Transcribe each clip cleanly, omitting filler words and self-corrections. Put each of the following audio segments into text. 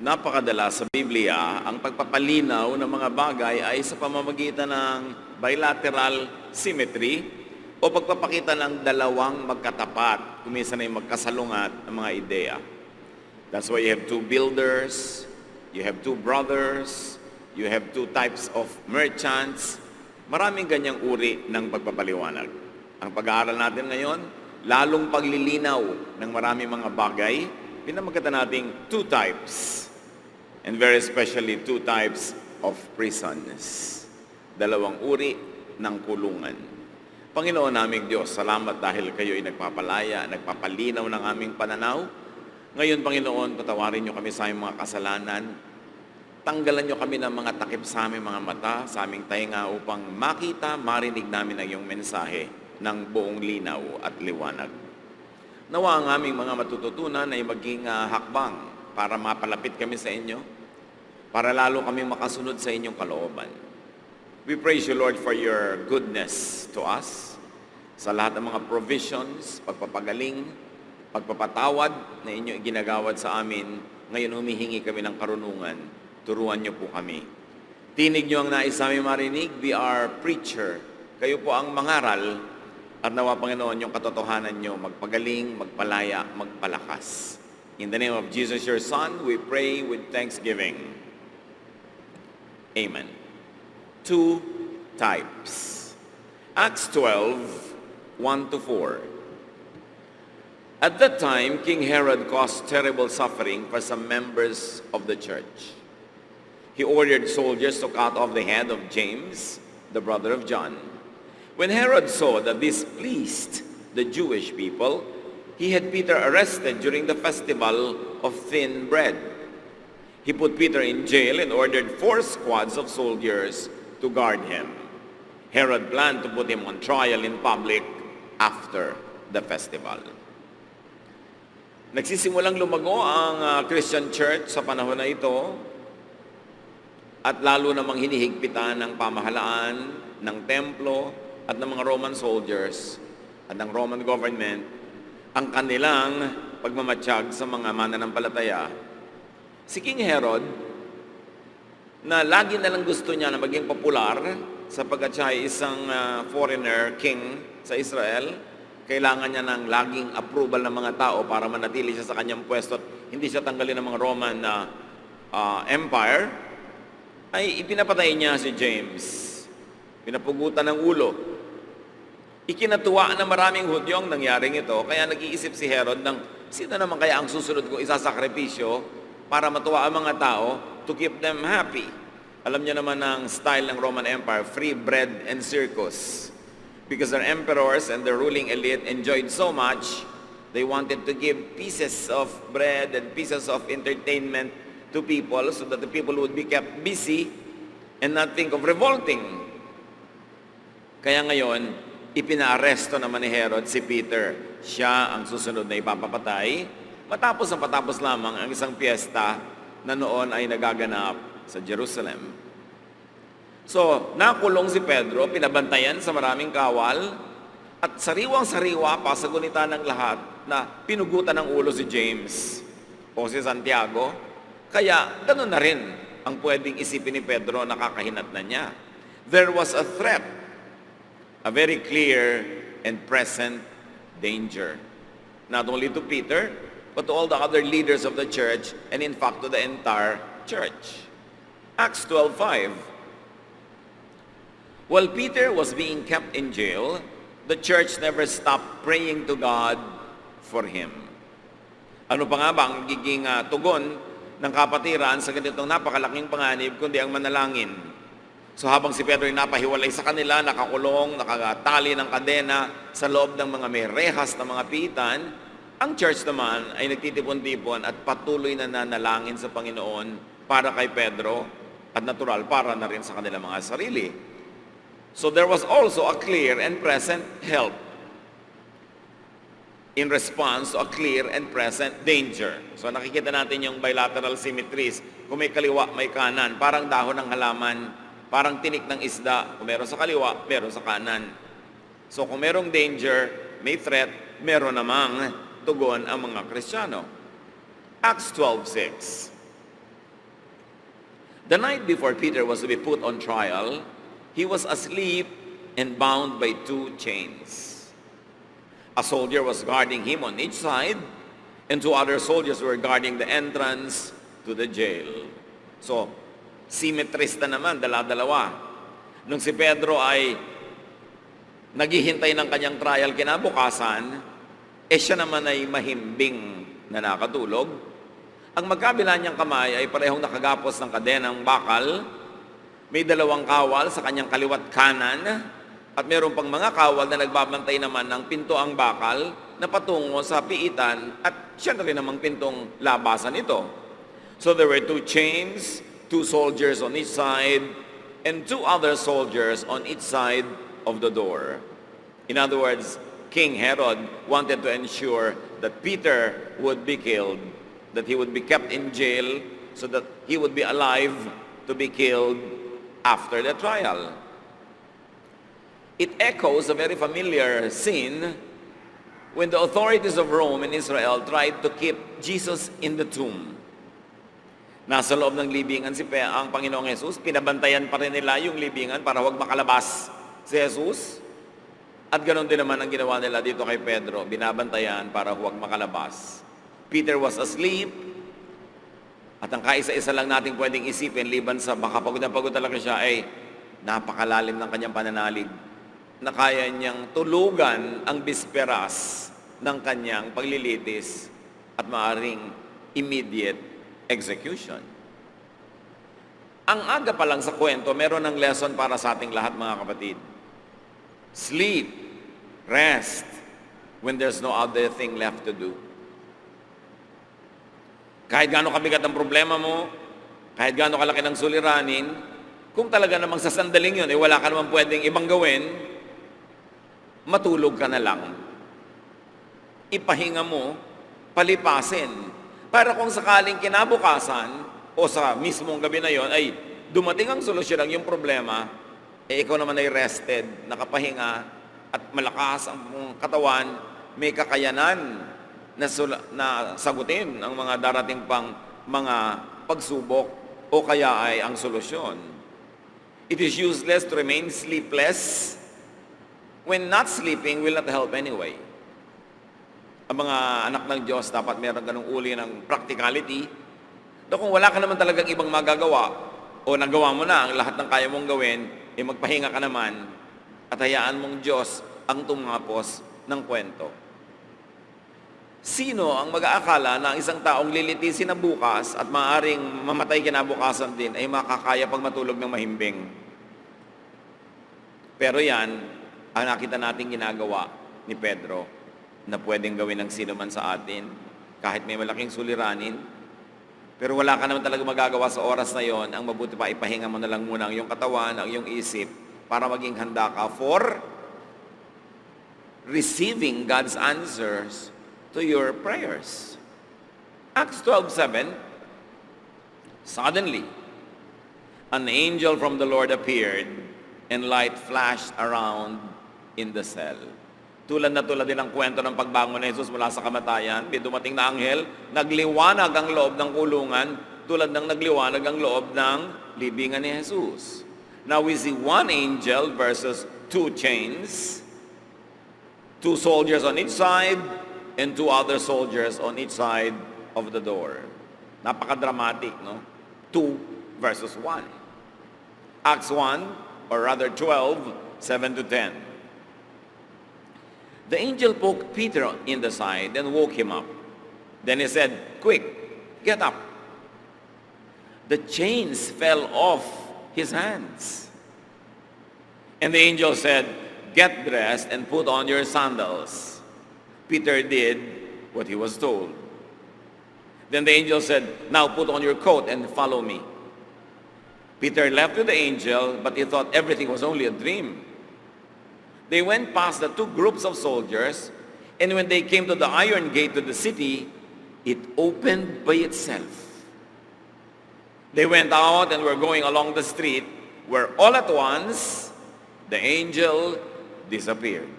Napakadala sa Biblia, ang pagpapalinaw ng mga bagay ay sa pamamagitan ng bilateral symmetry o pagpapakita ng dalawang magkatapat, kuminsan ay magkasalungat ng mga ideya. That's why you have two builders, you have two brothers, you have two types of merchants. Maraming ganyang uri ng pagpapaliwanag. Ang pag-aaral natin ngayon, lalong paglilinaw ng maraming mga bagay, pinamagatan nating two types. And very especially two types of prisons. Dalawang uri ng kulungan. Panginoon naming Diyos, salamat dahil kayo ay nagpapalaya, nagpapalinaw ng aming pananaw. Ngayon, Panginoon, patawarin niyo kami sa aming mga kasalanan. Tanggalan niyo kami ng mga takip sa aming mga mata, sa aming tainga upang makita, marinig namin ang iyong mensahe ng buong linaw at liwanag. Nawa ang aming mga matututunan ay maging hakbang para mapalapit kami sa inyo, para lalo kami makasunod sa inyong kalooban. We praise you, Lord, for your goodness to us, sa lahat ng mga provisions, pagpapagaling, pagpapatawad na inyo ginagawad sa amin. Ngayon humihingi kami ng karunungan, turuan niyo po kami. Tinig niyo ang nais namin marinig, be our preacher. Kayo po ang mangaral, at nawa, Panginoon, yung katotohanan niyo magpagaling, magpalaya, magpalakas. In the name of Jesus, your Son, we pray with thanksgiving. Amen. Two types. Acts 12, 1-4. At that time, King Herod caused terrible suffering for some members of the church. He ordered soldiers to cut off the head of James, the brother of John. When Herod saw that this pleased the Jewish people, he had Peter arrested during the festival of thin bread. He put Peter in jail and ordered 4 squads of soldiers to guard him. Herod planned to put him on trial in public after the festival. Nagsisimulang lumago ang Christian Church sa panahon na ito at lalo namang hinihigpitan ng pamahalaan, ng templo at ng mga Roman soldiers at ng Roman government ang kanilang pagmamatsyag sa mga mananampalataya. Si King Herod, na lagi na lang gusto niya na maging popular sapagkat siya ay isang foreigner king sa Israel, kailangan niya ng laging approval ng mga tao para manatili siya sa kanyang pwesto at hindi siya tanggalin ng mga Roman Empire, ay ipinapatay niya si James. Pinapugutan ng ulo. Ikinatuwa ng maraming Hudyo ang nangyaring ito, kaya nag-iisip si Herod ng sino naman kaya ang susunod kong isasakripisyo para matuwa ang mga tao to keep them happy. Alam niyo naman ang style ng Roman Empire, free bread and circus. Because their emperors and their ruling elite enjoyed so much, they wanted to give pieces of bread and pieces of entertainment to people so that the people would be kept busy and not think of revolting. Kaya ngayon, ipinaaresto naman ni Herod si Peter. Siya ang susunod na ipapapatay. Matapos lamang ang isang piyesta na noon ay nagaganap sa Jerusalem. So, nakulong si Pedro, pinabantayan sa maraming kawal, at sariwang-sariwa pa sa gunita ng lahat na pinugutan ng ulo si James o si Santiago. Kaya, ganun na rin ang pwedeng isipin ni Pedro na kakahinat na niya. There was a threat, a very clear and present danger. Not only to Peter, but to all the other leaders of the church, and in fact to the entire church. Acts 12:5. While Peter was being kept in jail, the church never stopped praying to God for him. Ano pa nga ba ang giging tugon ng kapatiran sa ganitong napakalaking panganib kundi ang manalangin? So habang si Pedro ay napahiwalay sa kanila, nakakulong, nakatali ng kadena sa loob ng mga may rehas na mga pitan, ang church naman ay nagtitipon-tipon at patuloy na nanalangin sa Panginoon para kay Pedro at natural para na rin sa kanilang mga sarili. So there was also a clear and present help in response to a clear and present danger. So nakikita natin yung bilateral symmetries. Kung may kaliwa, may kanan. Parang dahon ng halaman, parang tinik ng isda. Kung meron sa kaliwa, meron sa kanan. So kung merong danger, may threat, meron namang tugon ang mga Kristiyano. Acts 12:6. The night before Peter was to be put on trial, he was asleep and bound by two chains. A soldier was guarding him on each side, and two other soldiers were guarding the entrance to the jail. So, symmetrist na naman, dala-dalawa. Nung si Pedro ay naghihintay ng kanyang trial kinabukasan, siya naman ay mahimbing na nakatulog. Ang magkabila niyang kamay ay parehong nakagapos ng kadenang bakal. May dalawang kawal sa kanyang kaliwat kanan at mayroon pang mga kawal na nagbabantay naman ng pinto ang bakal na patungo sa piitan at siya na rin namang pintong labasan ito. So there were two chains, two soldiers on each side, and two other soldiers on each side of the door. In other words, King Herod wanted to ensure that Peter would be killed, that he would be kept in jail so that he would be alive to be killed after the trial. It echoes a very familiar scene when the authorities of Rome and Israel tried to keep Jesus in the tomb. Nasa loob ng libingan ang Panginoong Jesus, pinabantayan pa rin nila yung libingan para huwag makalabas si Jesus. At ganoon din naman ang ginawa nila dito kay Pedro, binabantayan para huwag makalabas. Peter was asleep, at ang kaisa-isa lang natin pwedeng isipin, liban sa baka pagod na pagod talaga siya, ay napakalalim ng kanyang pananalig na kaya niyang tulugan ang bisperas ng kanyang paglilitis at maaring immediate execution. Ang aga pa lang sa kwento, meron ng lesson para sa ating lahat, mga kapatid. Sleep, rest, when there's no other thing left to do. Kahit gaano kabigat ang problema mo, kahit gaano kalaki ng suliranin, kung talaga namang sa sandaling yun, wala ka naman pwedeng ibang gawin, matulog ka na lang. Ipahinga mo, palipasin. Para kung sakaling kinabukasan, o sa mismong gabi na yon, ay dumating ang solusyon ng yung problema, ikaw naman ay rested, nakapahinga, at malakas ang katawan, may kakayanan na sagutin ang mga darating pang mga pagsubok o kaya ay ang solusyon. It is useless to remain sleepless when not sleeping will not help anyway. Ang mga anak ng Diyos dapat meron ganung uli ng practicality. Kung wala ka naman talagang ibang magagawa o nagawa mo na ang lahat ng kaya mong gawin, magpahinga ka naman at hayaan mong Diyos ang tumapos ng kwento. Sino ang mag-aakala na ang isang taong lilitisin na bukas at maaaring mamatay kinabukasan din ay makakaya pag matulog ng mahimbing? Pero yan, ang nakita nating ginagawa ni Pedro na pwedeng gawin ng sino man sa atin, kahit may malaking suliranin. Pero wala ka naman talaga magagawa sa oras na yon, ang mabuti pa ipahinga mo na lang muna ang iyong katawan, ang iyong isip, para maging handa ka for receiving God's answers to your prayers. Acts 12:7, suddenly, an angel from the Lord appeared, and light flashed around in the cell. Tulad din ang kwento ng pagbangon ni Jesus mula sa kamatayan, may dumating na anghel, nagliwanag ang loob ng kulungan, tulad ng nagliwanag ang loob ng libingan ni Jesus. Now we see one angel versus two chains, two soldiers on each side, and two other soldiers on each side of the door. Napaka-dramatic, no? 2 versus 1. Acts 1, or rather 12, 7 to 10. The angel poked Peter in the side and woke him up. Then he said, "Quick, get up." The chains fell off his hands. And the angel said, "Get dressed and put on your sandals." Peter did what he was told. Then the angel said, "Now put on your coat and follow me." Peter left with the angel, but he thought everything was only a dream. They went past the two groups of soldiers, and when they came to the iron gate to the city, it opened by itself. They went out and were going along the street, where all at once, the angel disappeared.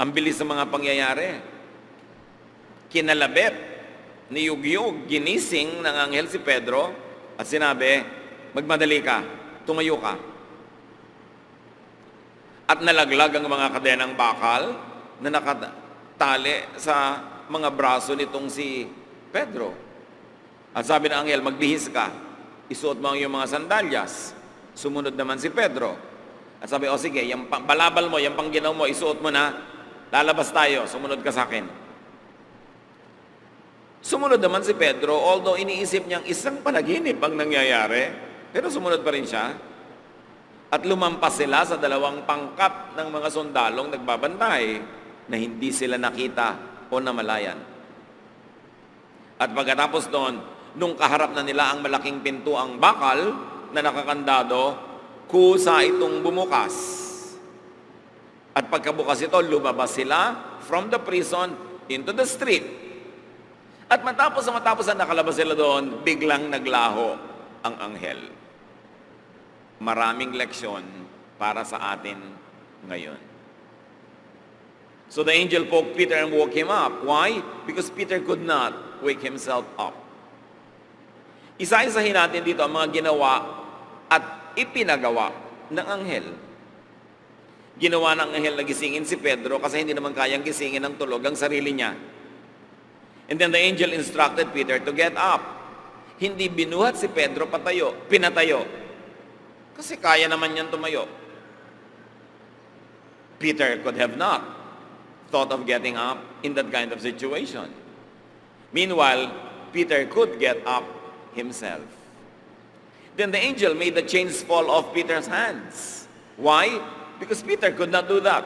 Ang bilis ng mga pangyayari. Kinalabit, niyugyug, ginising ng anghel si Pedro, at sinabi, magmadali ka, tumayo ka. At nalaglag ang mga kadenang bakal na nakatali sa mga braso nitong si Pedro. At sabi ng anghel, magbihis ka, isuot mo ang iyong mga sandalyas. Sumunod naman si Pedro. At sabi, o sige, yung balabal mo, yung pangginaw mo, isuot mo na, lalabas tayo, sumunod ka sa akin. Sumunod naman si Pedro, although iniisip niyang isang panaginip ang nangyayari, pero sumunod pa rin siya. At lumampas sila sa dalawang pangkat ng mga sundalong nagbabantay na hindi sila nakita o namalayan. At pagkatapos doon, nung kaharap na nila ang malaking pintuang bakal na nakakandado, kusa itong bumukas. At pagkabukas ito, lumabas sila from the prison into the street. At matapos na nakalabas sila doon, biglang naglaho ang anghel. Maraming leksyon para sa atin ngayon. So the angel poked Peter and woke him up. Why? Because Peter could not wake himself up. Isa-isahin natin dito ang mga ginawa at ipinagawa ng anghel. Ginawa ng anghel na gisingin si Pedro kasi hindi naman kayang gisingin ng tulog ang sarili niya. And then the angel instructed Peter to get up. Hindi binuhat si Pedro patayo, pinatayo. Kasi kaya naman niyan tumayo. Peter could have not thought of getting up in that kind of situation. Meanwhile, Peter could get up himself. Then the angel made the chains fall off Peter's hands. Why? Because Peter could not do that.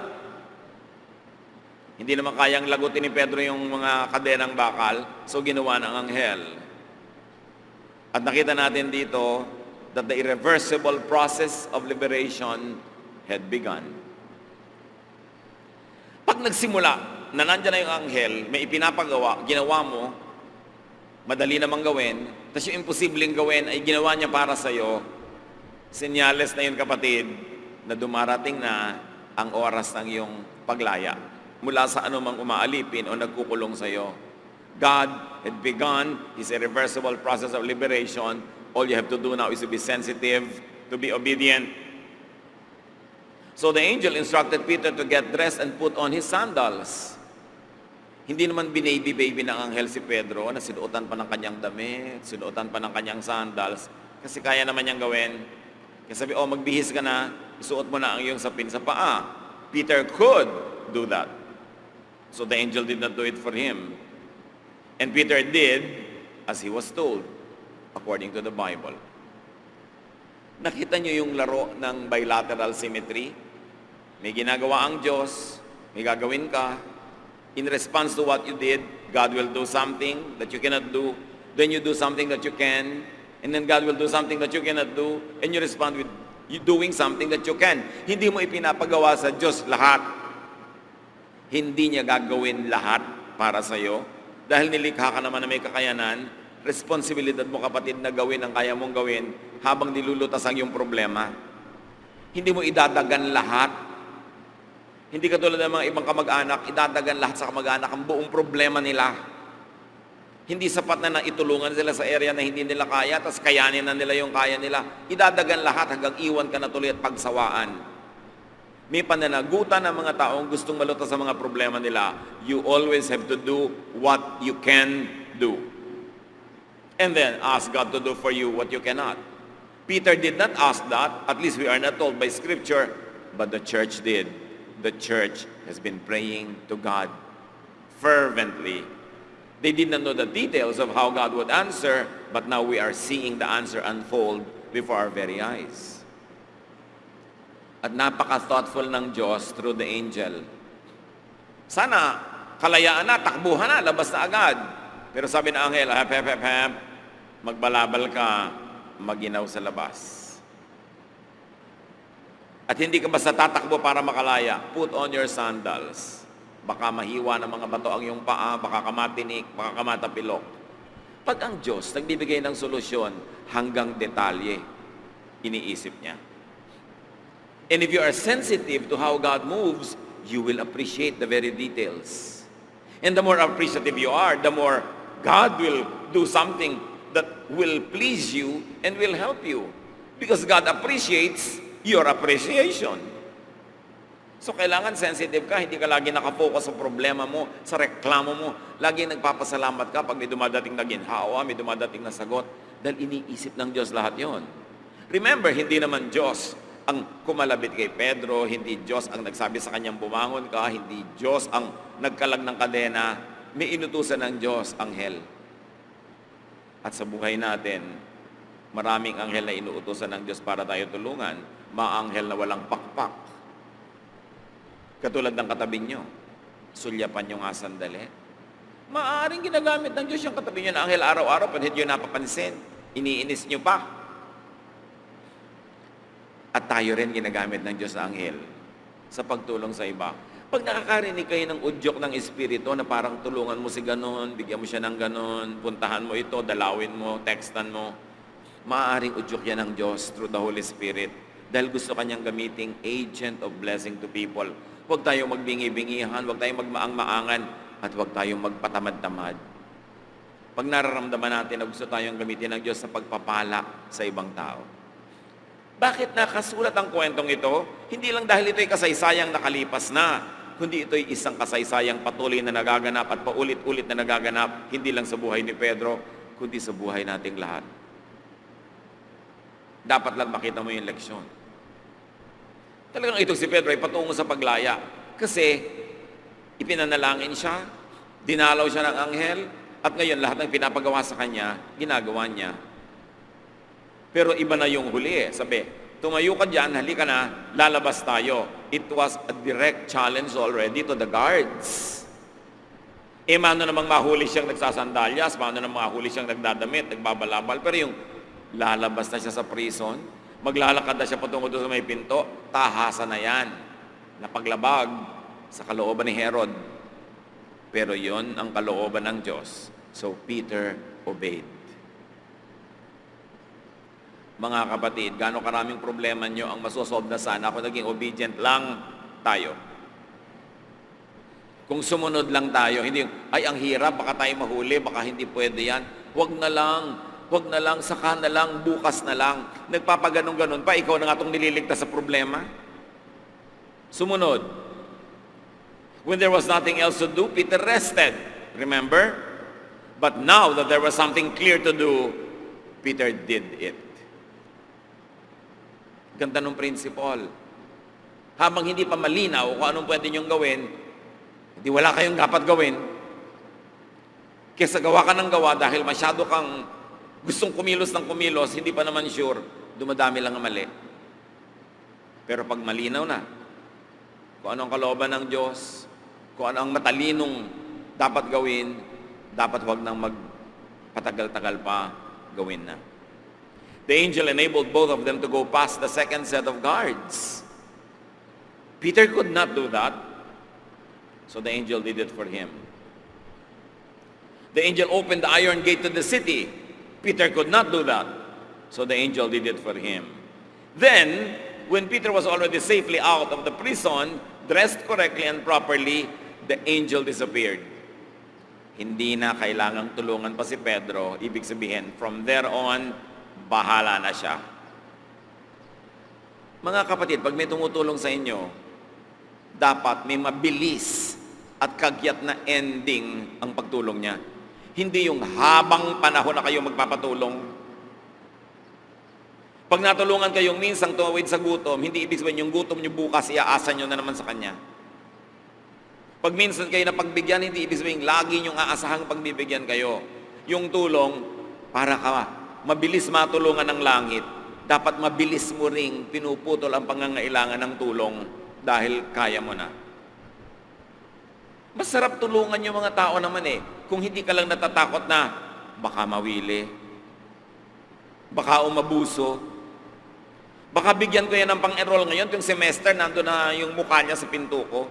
Hindi naman kayang lagutin ni Pedro yung mga kadenang bakal, so ginawa ng anghel. At nakita natin dito that the irreversible process of liberation had begun. Pag nagsimula na nandyan na yung anghel, may ipinapagawa, ginawa mo, madali namang gawin, tapos yung imposibleng gawin ay ginawa niya para sa'yo, senyales na yun kapatid, na dumarating na ang oras ng iyong paglaya mula sa anumang umaalipin o nagkukulong sa'yo. God had begun His irreversible process of liberation. All you have to do now is to be sensitive, to be obedient. So the angel instructed Peter to get dressed and put on his sandals. Hindi naman binaby-baby ng anghel si Pedro na sinuotan pa ng kanyang damit, sinuotan pa ng kanyang sandals, kasi kaya naman niyang gawin. Kasi sabi, magbihis ka na, isuot mo na ang iyong sapin sa paa. Peter could do that. So the angel did not do it for him. And Peter did as he was told, according to the Bible. Nakita niyo yung laro ng bilateral symmetry? May ginagawa ang Diyos, may gagawin ka. In response to what you did, God will do something that you cannot do. Then you do something that you can. And then God will do something that you cannot do. And you respond with you doing something that you can. Hindi mo ipinapagawa sa Diyos lahat. Hindi niya gagawin lahat para sa iyo. Dahil nilikha ka naman na may kakayanan, responsibilidad mo kapatid na gawin ang kaya mong gawin habang nilulutas ang iyong problema. Hindi mo idadagan lahat. Hindi katulad ng mga ibang kamag-anak, idadagan lahat sa kamag-anak ang buong problema nila. Hindi sapat na itulungan sila sa area na hindi nila kaya, tapos kayanin na nila yung kaya nila. Idadagan lahat hanggang iwan ka na tuloy at pagsawaan. May pananagutan ng mga taong gustong malutas sa mga problema nila. You always have to do what you can do. And then ask God to do for you what you cannot. Peter did not ask that, at least we are not told by Scripture, but the church did. The church has been praying to God fervently. They did not know the details of how God would answer, but now we are seeing the answer unfold before our very eyes. At napaka-thoughtful ng Diyos through the angel. Sana, kalayaan na, takbuhan na, labas na agad. Pero sabi ng anghel, magbalabal ka, maginaw sa labas. At hindi ka basta tatakbo para makalaya. Put on your sandals. Baka mahiwa ng mga bato ang iyong paa, baka kamatinik, baka kamatapilok. Pag ang Diyos nagbibigay ng solusyon hanggang detalye, iniisip niya. And if you are sensitive to how God moves, you will appreciate the very details. And the more appreciative you are, the more God will do something that will please you and will help you. Because God appreciates your appreciation. So kailangan sensitive ka, hindi ka lagi nakafocus sa problema mo, sa reklamo mo. Lagi nagpapasalamat ka pag may dumadating na ginhawa, may dumadating na sagot. Dahil iniisip ng Diyos lahat yon. Remember, hindi naman Diyos ang kumalabit kay Pedro, hindi Diyos ang nagsabi sa kanyang bumangon ka, hindi Diyos ang nagkalag ng kadena, may inutusan ng Diyos, anghel. At sa buhay natin, maraming anghel na inuutusan ng Diyos para tayo tulungan, mga anghel na walang pakpak. Katulad ng katabi nyo, sulyapan nyo nga sandali. Maaaring ginagamit ng Diyos yung katabi nyo na anghel araw-araw, pag hindi nyo napapansin, iniinis nyo pa. At tayo rin ginagamit ng Diyos na anghel sa pagtulong sa iba. Pag nakakarinig kayo ng udyok ng Espiritu na parang tulungan mo si ganon, bigyan mo siya ng ganon, puntahan mo ito, dalawin mo, textan mo, maaaring udyok yan ng Diyos through the Holy Spirit. Dahil gusto kanyang gamiting agent of blessing to people. Huwag tayong magbingi-bingihan, huwag tayong magmaang-maangan, at huwag tayong magpatamad-tamad. Pag nararamdaman natin na gusto tayong gamitin ng Diyos sa pagpapala sa ibang tao. Bakit nakasulat ang kwentong ito? Hindi lang dahil ito'y kasaysayang nakalipas na, kundi ito'y isang kasaysayang patuloy na nagaganap at paulit-ulit na nagaganap, hindi lang sa buhay ni Pedro, kundi sa buhay nating lahat. Dapat lang makita mo yung leksyon. Talagang ito si Pedro ay patungo sa paglaya. Kasi ipinanalangin siya, dinalaw siya ng anghel, at ngayon lahat ng pinapagawa sa kanya, ginagawa niya. Pero iba na yung huli eh. Sabi, tumayo ka dyan, halika na, lalabas tayo. It was a direct challenge already to the guards. Eh, mano namang mahuli siyang nagsasandalyas, mano namang mahuli siyang nagdadamit, nagbabalabal. Pero yung lalabas na siya sa prison, maglalakad na siya patungo doon sa may pinto, tahasa na yan. Napaglabag sa kalooban ni Herod. Pero yon ang kalooban ng Diyos. So Peter obeyed. Mga kapatid, gaano karaming problema nyo ang masosolve na sana kung naging obedient lang tayo. Kung sumunod lang tayo, hindi yung, ay ang hirap, baka tayo mahuli, baka hindi pwede yan. Huwag na lang, saka na lang, bukas na lang. Nagpapaganong-ganon pa, ikaw na nga itong nililigtas sa problema. Sumunod. When there was nothing else to do, Peter rested. Remember? But now that there was something clear to do, Peter did it. Ganda ng principle. Habang hindi pa malinaw kung anong pwede niyong gawin, hindi wala kayong dapat gawin. Kesa gawa ka ng gawa dahil masyado kang gustong kumilos ng kumilos, hindi pa naman sure, dumadami lang ang mali. Pero pag malinaw na, kung anong kalooban ng Diyos, kung ano ang matalinong dapat gawin, dapat huwag nang magpatagal-tagal pa, gawin na. The angel enabled both of them to go past the second set of guards. Peter could not do that, so the angel did it for him. The angel opened the iron gate to the city. Peter could not do that, so the angel did it for him. Then, when Peter was already safely out of the prison, dressed correctly and properly, the angel disappeared. Hindi na kailangang tulungan pa si Pedro. Ibig sabihin, from there on, bahala na siya. Mga kapatid, pag may tumutulong sa inyo, dapat may mabilis at kagyat na ending ang pagtulong niya. Hindi yung habang panahon na kayo magpapatulong. Pag natulungan kayong minsang tumawid sa gutom, hindi ibig sabihin yung gutom niyo bukas, iaasa niyo na naman sa kanya. Pag minsan kayo na pagbigyan, hindi ibig sabihin lagi niyong aasahang pagbibigyan kayo. Yung tulong, para ka mabilis matulungan ng langit, dapat mabilis mo ring pinuputol ang pangangailangan ng tulong dahil kaya mo na. Masarap tulungan yung mga tao naman eh. Kung hindi ka lang natatakot na, baka mawili, baka umabuso, baka bigyan ko yan ng pang-enroll ngayon, yung semester, nandun na yung mukha niya sa pinto ko.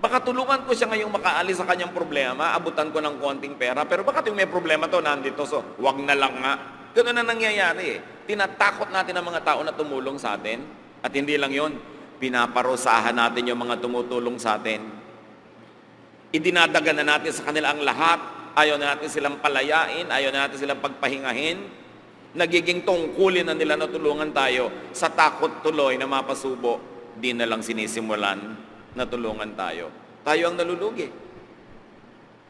Baka tulungan ko siya ngayong makaalis sa kanyang problema, abutan ko ng konting pera, pero baka yung may problema to, nandito, so wag na lang nga. Ganun na nangyayari eh. Tinatakot natin ang mga tao na tumulong sa atin, at hindi lang yon, pinaparusahan natin yung mga tumutulong sa atin. Idinadagan na natin sa kanila ang lahat ayaw na natin silang palayain, ayaw na natin silang pagpahingahin, nagiging tungkulin na nila na tulungan tayo sa takot tuloy na mapasubo, di na lang sinisimulan na tulungan tayo. Tayo ang nalulugi.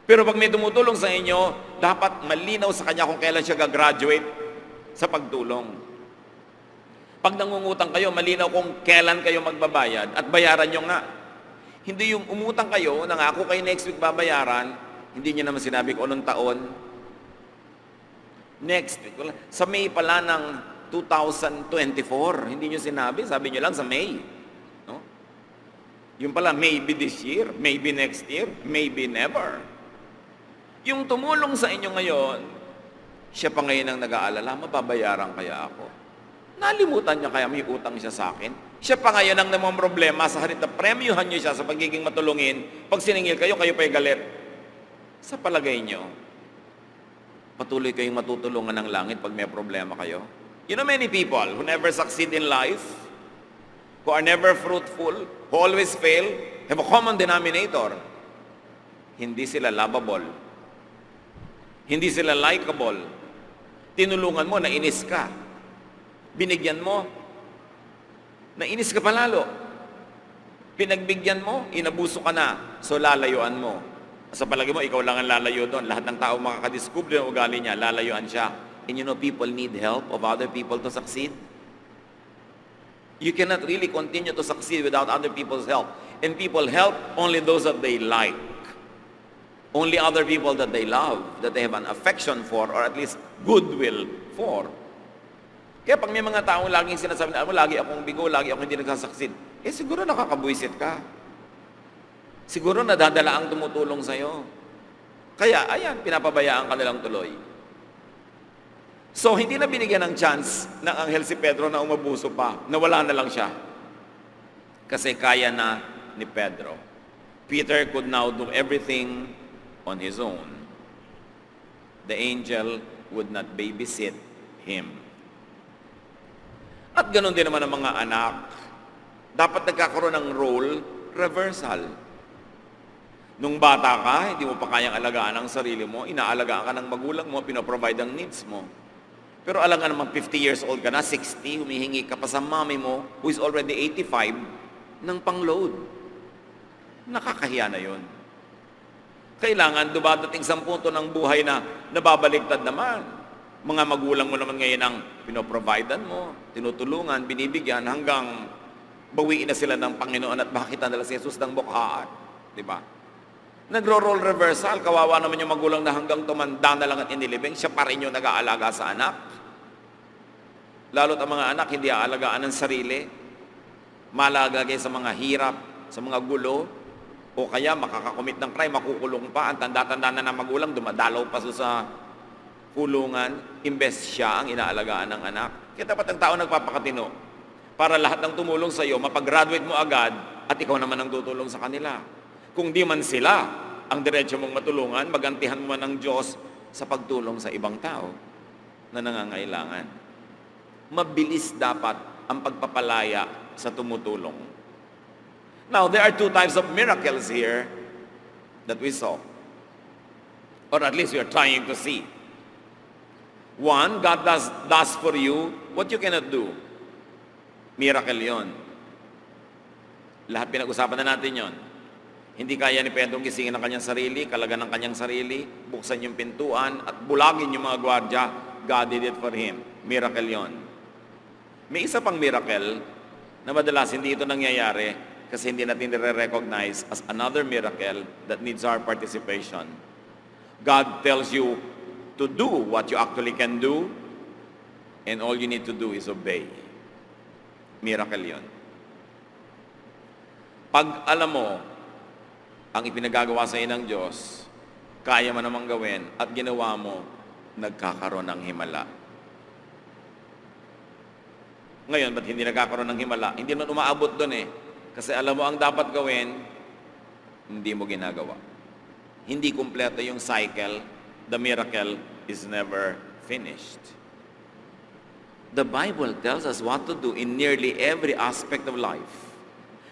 Pero pag may tumutulong sa inyo, dapat malinaw sa kanya kung kailan siya gagraduate sa pagtulong. Pag nangungutang kayo, malinaw kung kailan kayo magbabayad at bayaran nyo nga. Hindi yung umutang kayo, nangako kayo next week babayaran, hindi nyo naman sinabi kung anong taon. Next week, sa May pala ng 2024, hindi nyo sinabi, sabi nyo lang sa May. No? Yung pala, maybe this year, maybe next year, maybe never. Yung tumulong sa inyo ngayon, siya pa ngayon ang nag-aalala, mababayaran kaya ako? Nalimutan niya kaya may utang siya sa akin? Siya pa ngayon ang namang problema sa halip na premyuhan niyo siya sa pagiging matulungin. Pag siningil kayo, kayo pa'y galit. Sa palagay niyo, patuloy kayong matutulungan ng langit pag may problema kayo? You know many people who never succeed in life, who are never fruitful, who always fail, have a common denominator. Hindi sila lovable. Hindi sila likable. Tinulungan mo, nainis ka. Binigyan mo, nainis ka pa lalo. Pinagbigyan mo, inabuso ka na. So lalayuan mo. Sa palagi mo, ikaw lang ang lalayo doon. Lahat ng tao makakadiscover ng ugali niya, lalayuan siya. And you know, people need help of other people to succeed. You cannot really continue to succeed without other people's help. And people help only those that they like. Only other people that they love, that they have an affection for, or at least goodwill for. Kaya pag may mga taong laging sinasabi na, lagi akong bigo, lagi akong hindi nagsasucceed, siguro nakakabuisit ka. Siguro nadadala ang tumutulong sa'yo. Kaya, ayan, pinapabayaan ka nilang tuloy. So, hindi na binigyan ng chance ng anghel si Pedro na umabuso pa, nawala na lang siya. Kasi kaya na ni Pedro. Peter could now do everything on his own. The angel would not babysit him. At ganoon din naman ang mga anak. Dapat nagkakaroon ng role reversal. Nung bata ka, hindi mo pa kayang alagaan ang sarili mo, inaalagaan ka ng magulang mo, pinoprovide ang needs mo. Pero alam nga naman, 50 years old ka na, 60, humihingi ka pa sa mami mo, who is already 85, ng pang-load. Nakakahiya na yun. Kailangan dumadating sa punto ng buhay na nababaliktad naman. Mga magulang mo naman ngayon ang pinoprovidean mo, tinutulungan, binibigyan, hanggang bawiin na sila ng Panginoon at makita nila si Jesus ng bukhaan. Di ba? Nagro-role reversal, kawawa naman yung magulang na hanggang tumanda na lang at inilibing, siya pa rin yung nag-aalaga sa anak. Lalo't ang mga anak hindi aalagaan ng sarili, malagagay sa mga hirap, sa mga gulo, o kaya makakakomit ng crime, makukulong pa, ang tanda-tanda na ng magulang, dumadalaw pa sa kulungan, imbes siya ang inaalagaan ng anak. Kaya dapat ang tao nagpapakatino, para lahat ng tumulong sa iyo, mapagraduate mo agad, at ikaw naman ang tutulong sa kanila. Kung di man sila ang diretso mong matulungan, magantihan mo man ng Diyos sa pagtulong sa ibang tao na nangangailangan. Mabilis dapat ang pagpapalaya sa tumutulong. Now, there are two types of miracles here that we saw. Or at least we are trying to see. One, God does for you what you cannot do. Miracle yon. Lahat pinag-usapan na natin yon. Hindi kaya ni Pedro gisingin ang kanyang sarili, kalagan ng kanyang sarili, buksan yung pintuan, at bulagin yung mga gwardya. God did it for him. Miracle yon. May isa pang miracle na madalas hindi ito nangyayari kasi hindi natin nire-recognize as another miracle that needs our participation. God tells you to do what you actually can do, and all you need to do is obey. Miracle yon. Pag alam mo ang ipinagagawa sa iyo ng Diyos, kaya mo namang gawin at ginawa mo, nagkakaroon ng himala. Ngayon, ba't hindi nagkakaroon ng himala? Hindi naman umaabot doon eh. Kasi alam mo ang dapat gawin, hindi mo ginagawa. Hindi kumpleto yung cycle, the miracle is never finished. The Bible tells us what to do in nearly every aspect of life.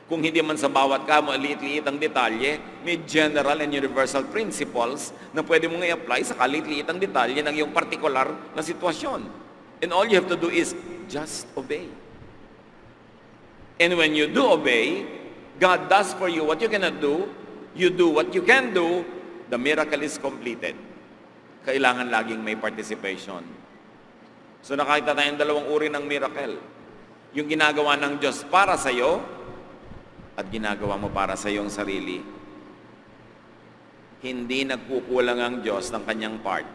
Kung hindi man sa bawat kamo, liit-liit ang detalye, may general and universal principles na pwede mong i-apply sa kaliit-liit ang detalye ng iyong particular na sitwasyon. And all you have to do is just obey. And when you do obey, God does for you what you cannot do, you do what you can do, the miracle is completed. Kailangan laging may participation. So nakakita tayong dalawang uri ng miracle. Yung ginagawa ng Diyos para sa iyo, at ginagawa mo para sa iyong sarili. Hindi nagkukulang ang Diyos ng kanyang part.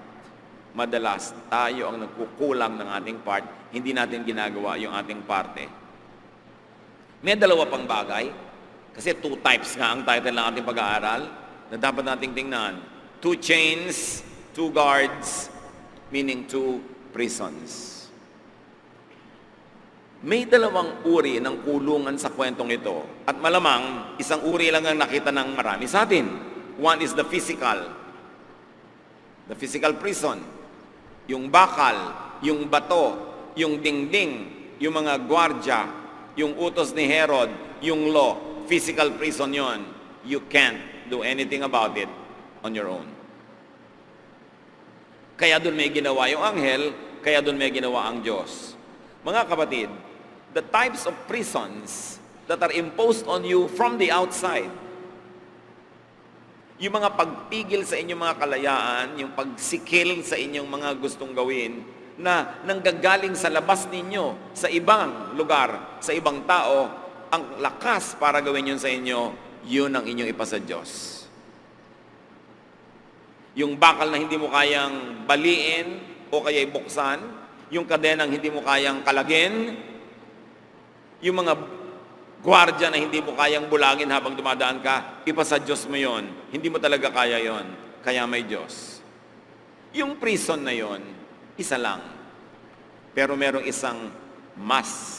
Madalas, tayo ang nagkukulang ng ating part, hindi natin ginagawa yung ating parte. May dalawa pang bagay, kasi 2 types nga ang title ng ating pag-aaral, na dapat nating tingnan. 2 chains, 2 guards, meaning 2 prisons. May dalawang uri ng kulungan sa kwentong ito. At malamang, isang uri lang ang nakita ng marami sa atin. One is the physical prison. Yung bakal, yung bato, yung dingding, yung mga gwardya, yung utos ni Herod, yung law. Physical prison yon. You can't do anything about it on your own. Kaya doon may ginawa yung anghel, kaya doon may ginawa ang Diyos. Mga kapatid, the types of prisons that are imposed on you from the outside, yung mga pagpigil sa inyong mga kalayaan, yung pagsikil sa inyong mga gustong gawin, na nanggagaling sa labas ninyo, sa ibang lugar, sa ibang tao, ang lakas para gawin yun sa inyo, yun ang inyong ipasa Diyos. Yung bakal na hindi mo kayang baliin o kaya ibuksan, yung kadenang hindi mo kayang kalagin, yung mga gwardya na hindi mo kayang bulangin habang dumadaan ka, ipasa Diyos mo yon. Hindi mo talaga kaya yon. Kaya may Diyos. Yung prison na yon, isa lang. Pero merong isang mas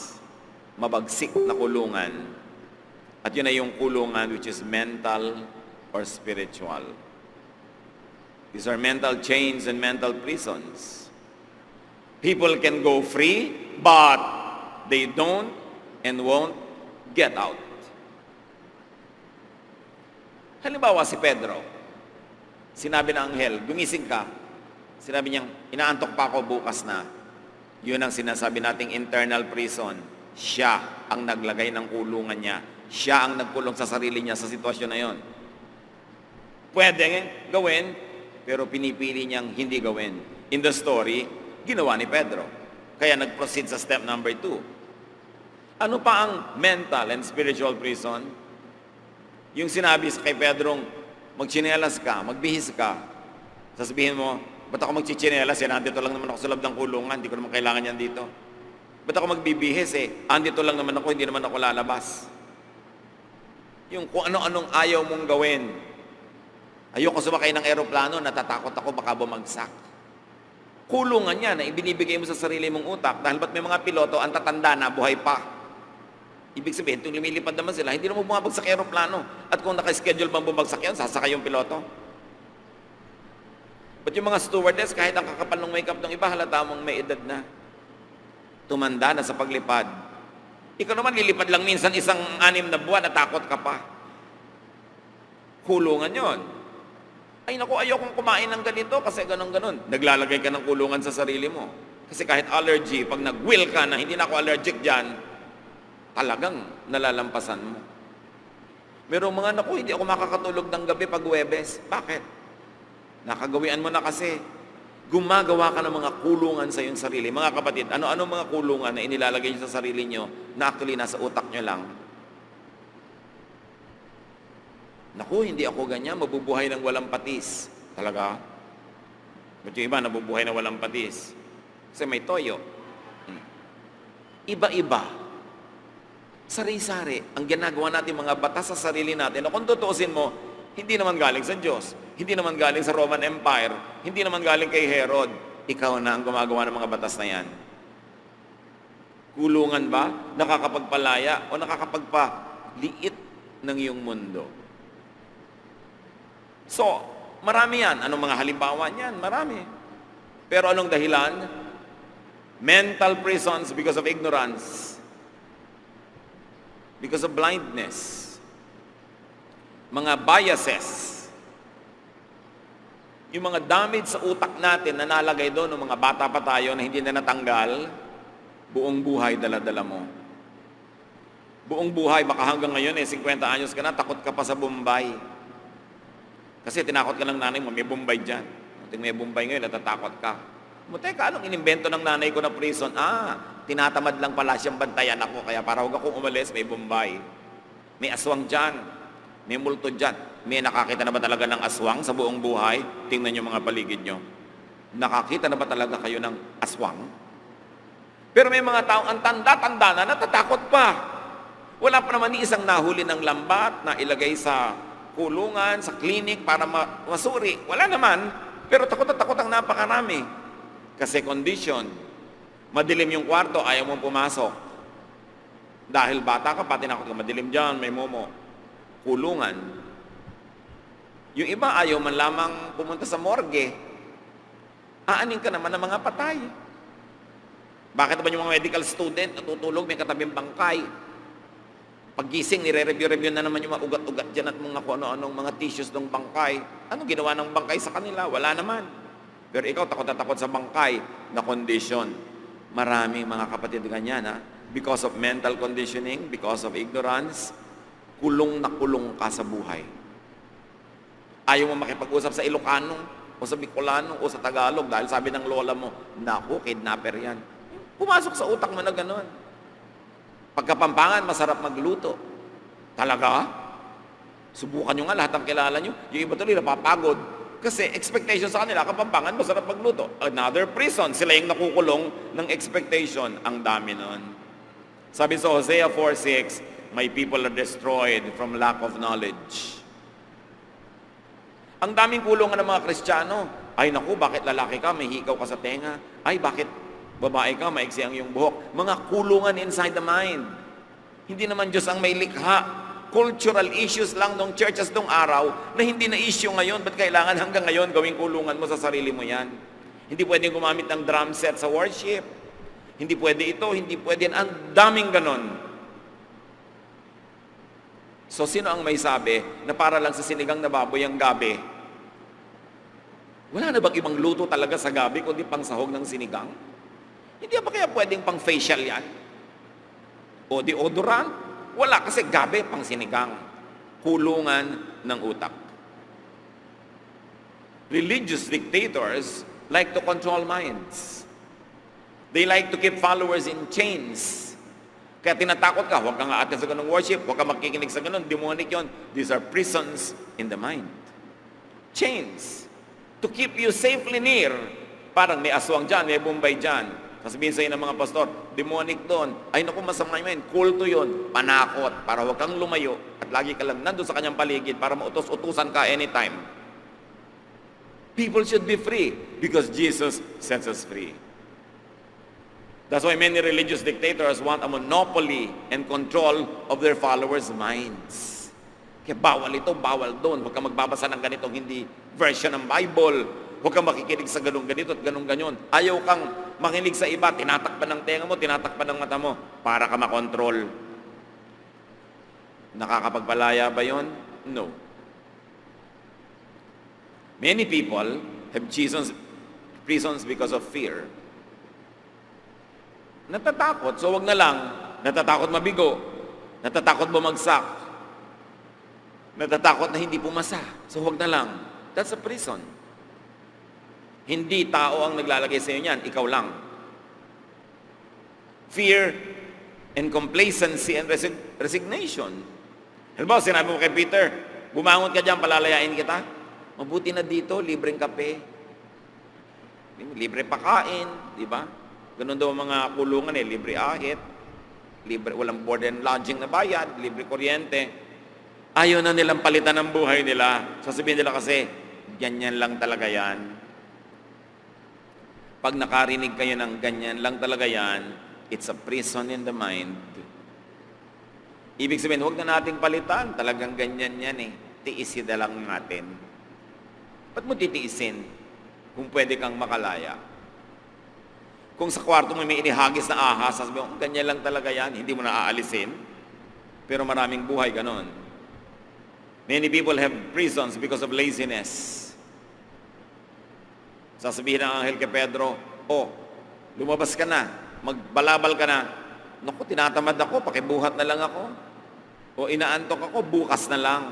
mabagsik na kulungan. At yun ay yung kulungan which is mental or spiritual. These are mental chains and mental prisons. People can go free, but they don't and won't get out. Halimbawa si Pedro, sinabi ng anghel, gumising ka. Sinabi niyang, inaantok pa ako bukas na. Yun ang sinasabi nating internal prison. Siya ang naglagay ng kulungan niya. Siya ang nagkulong sa sarili niya sa sitwasyon na yon. Pwede gawin, pero pinipili niyang hindi gawin. In the story, ginawa ni Pedro. Kaya nag-proceed sa step number 2. Ano pa ang mental and spiritual prison? Yung sinabi kay Pedrong, magtsinelas ka, magbihis ka. Sasabihin mo, ba't ako magchichinelas? Andito lang naman ako sa loob ng kulungan, hindi ko naman kailangan yan dito. Ba't ako magbibihis andito lang naman ako, hindi naman ako lalabas. Yung kung ano-anong ayaw mong gawin. Ayoko sumakay ng eroplano, natatakot ako baka bumagsak. Kulungan yan na ibinibigay mo sa sarili mong utak dahil ba't may mga piloto ang tatanda na buhay pa. Ibig sabihin, kung lumilipad naman sila, hindi naman bumabagsak aeroplano. At kung naka-schedule bang bumagsak yan, sasakay yung piloto. But yung mga stewardess, kahit ang kakapal ng makeup ng iba, halata mong may edad na. Tumanda na sa paglipad. Ikaw naman, lilipad lang minsan 6 na buwan, natakot ka pa. Kulungan yon. Ay naku, ayokong kumain ng ganito kasi ganon-ganon. Naglalagay ka ng kulungan sa sarili mo. Kasi kahit allergy, pag nag-will ka na hindi na ako allergic dyan, talagang nalalampasan mo. Merong mga naku, hindi ako makakatulog ng gabi pag Huwebes. Bakit? Nakagawian mo na kasi. Gumagawa ka ng mga kulungan sa iyong sarili. Mga kapatid, ano-ano mga kulungan na inilalagay nyo sa sarili nyo na actually nasa utak nyo lang? Naku, hindi ako ganyan, mabubuhay ng walang patis. Talaga? Ba't yung iba nabubuhay ng walang patis? Kasi may toyo. Iba-iba. Sari-sari ang ginagawa natin mga batas sa sarili natin na kung tutuusin mo, hindi naman galing sa Diyos, hindi naman galing sa Roman Empire, hindi naman galing kay Herod. Ikaw na ang gumagawa ng mga batas na yan. Kulungan ba? Nakakapagpalaya o nakakapagpaliit ng iyong mundo? So, marami yan. Anong mga halimbawa niyan? Marami. Pero anong dahilan? Mental prisons because of ignorance. because of blindness, mga biases, yung mga damage sa utak natin na nalagay doon ng mga bata pa tayo na hindi na natanggal, buong buhay dala-dala mo. Buong buhay, baka hanggang ngayon 50 anyos ka na, takot ka pa sa Bombay. Kasi tinakot ka ng nanay mo, may Bombay dyan. Kung may Bombay ngayon, natatakot ka. Teka, anong inimbento ng nanay ko na prison? Tinatamad lang pala siyang bantayan ako, kaya para huwag akong umalis, may Bombay. May aswang dyan. May multo dyan. May nakakita na ba talaga ng aswang sa buong buhay? Tingnan niyo mga paligid niyo. Nakakita na ba talaga kayo ng aswang? Pero may mga taong ang tanda-tanda na natatakot pa. Wala pa naman ni isang nahuli ng lambat na ilagay sa kulungan, sa klinik para masuri. Wala naman. Pero takot na takot ang napakarami. Kasi condition, madilim yung kwarto, ayaw mong pumasok. Dahil bata ka pa, tinakot ka, madilim dyan, may momo. Kulungan. Yung iba ayaw man lamang pumunta sa morgue. Aanin ka naman ng mga patay. Bakit ba yung mga medical student natutulog, may katabing bangkay? Paggising, nire-review na naman yung mga ugat-ugat dyan at mga kung ano-anong mga tissues ng bangkay. Ano ginawa ng bangkay sa kanila? Wala naman. Pero ikaw, takot na takot sa bangkay na condition. Maraming mga kapatid ganyan, because of mental conditioning, because of ignorance, kulong na kulong ka sa buhay. Ayaw mo makipag-usap sa Ilocano, o sa Bicolano, o sa Tagalog, dahil sabi ng lola mo, naku, kidnapper yan. Pumasok sa utak mo na gano'n. Pagkapampangan, masarap magluto. Talaga? Subukan nyo nga lahat ang kilala nyo. Yung iba tuloy napapagod. Kasi expectation sa kanila, Kapampangan, masarap magluto. Another prison, sila yung nakukulong ng expectation. Ang dami nun. Sabi sa Hosea 4:6, my people are destroyed from lack of knowledge. Ang daming kulungan ng mga Kristiyano. Ay naku, bakit lalaki ka, may hikaw ka sa tenga? Ay bakit babae ka, maiksi ang iyong buhok? Mga kulungan inside the mind. Hindi naman Diyos ang may likha. Cultural issues lang ng churches nung araw na hindi na issue ngayon. Ba't kailangan hanggang ngayon gawing kulungan mo sa sarili mo yan? Hindi pwedeng gumamit ng drum set sa worship. Hindi pwede ito, hindi pwede yan. Ang daming ganon. So, sino ang may sabi na para lang sa sinigang na baboy ang gabi? Wala na bang ibang luto talaga sa gabi kundi pang sahog ng sinigang? Hindi ba kaya pwedeng pang facial yan? O deodorant? Wala, kasi gabi pang sinigang. Kulungan ng utak. Religious dictators like to control minds. They like to keep followers in chains. Kaya tinatakot ka, huwag kang aatin sa ganung worship, huwag kang makikinig sa ganun, demonic yon. These are prisons in the mind. Chains. To keep you safely near. Parang may aswang dyan, may Bombay dyan. Sasabihin sa'yo ng mga pastor, demonic doon. Ay naku, masama yun. Kulto yun. Panakot. Para huwag kang lumayo. At lagi ka lang nandun sa kanyang paligid para mautos-utusan ka anytime. People should be free because Jesus sets us free. That's why many religious dictators want a monopoly and control of their followers' minds. Kaya bawal ito, bawal doon. Huwag kang magbabasa ng ganitong hindi version ng Bible. Huwag kang makikinig sa ganung ganito at ganung ganyan. Ayaw kang makinig sa iba, tinatakpan ng tenga mo, tinatakpan ng mata mo, para ka makontrol. Nakakapagpalaya ba yon? No. Many people have prisons because of fear. Natatakot, so wag na lang. Natatakot mabigo. Natatakot bumagsak. Natatakot na hindi pumasa. So wag na lang. That's a prison. Hindi tao ang naglalagay sa iyo niyan, ikaw lang. Fear and complacency and resignation. Halimbawa, sinabi mo kay Peter, bumangon ka dyan, palalayain kita. Mabuti na dito, libreng kape. Libre pakain, di ba? Ganun daw mga kulungan libre ahit, libre, walang board and lodging na bayad, libre kuryente. Ayaw na nilang palitan ng buhay nila. Sasabihin nila kasi, ganyan lang talaga yan. Pag nakarinig kayo ng ganyan lang talaga yan, it's a prison in the mind. Ibig sabihin, huwag na nating palitan. Talagang ganyan yan Tiisin na lang natin. Ba't mo titiisin kung pwede kang makalaya? Kung sa kwarto mo may inihagis na ahas, sasabihin mo, ganyan lang talaga yan, hindi mo na aalisin. Pero maraming buhay ganon. Many people have prisons because of laziness. Sasabihin ng anghel kay Pedro, lumabas ka na, magbalabal ka na. Naku, tinatamad ako, pakibuhat na lang ako. O inaantok ako, bukas na lang.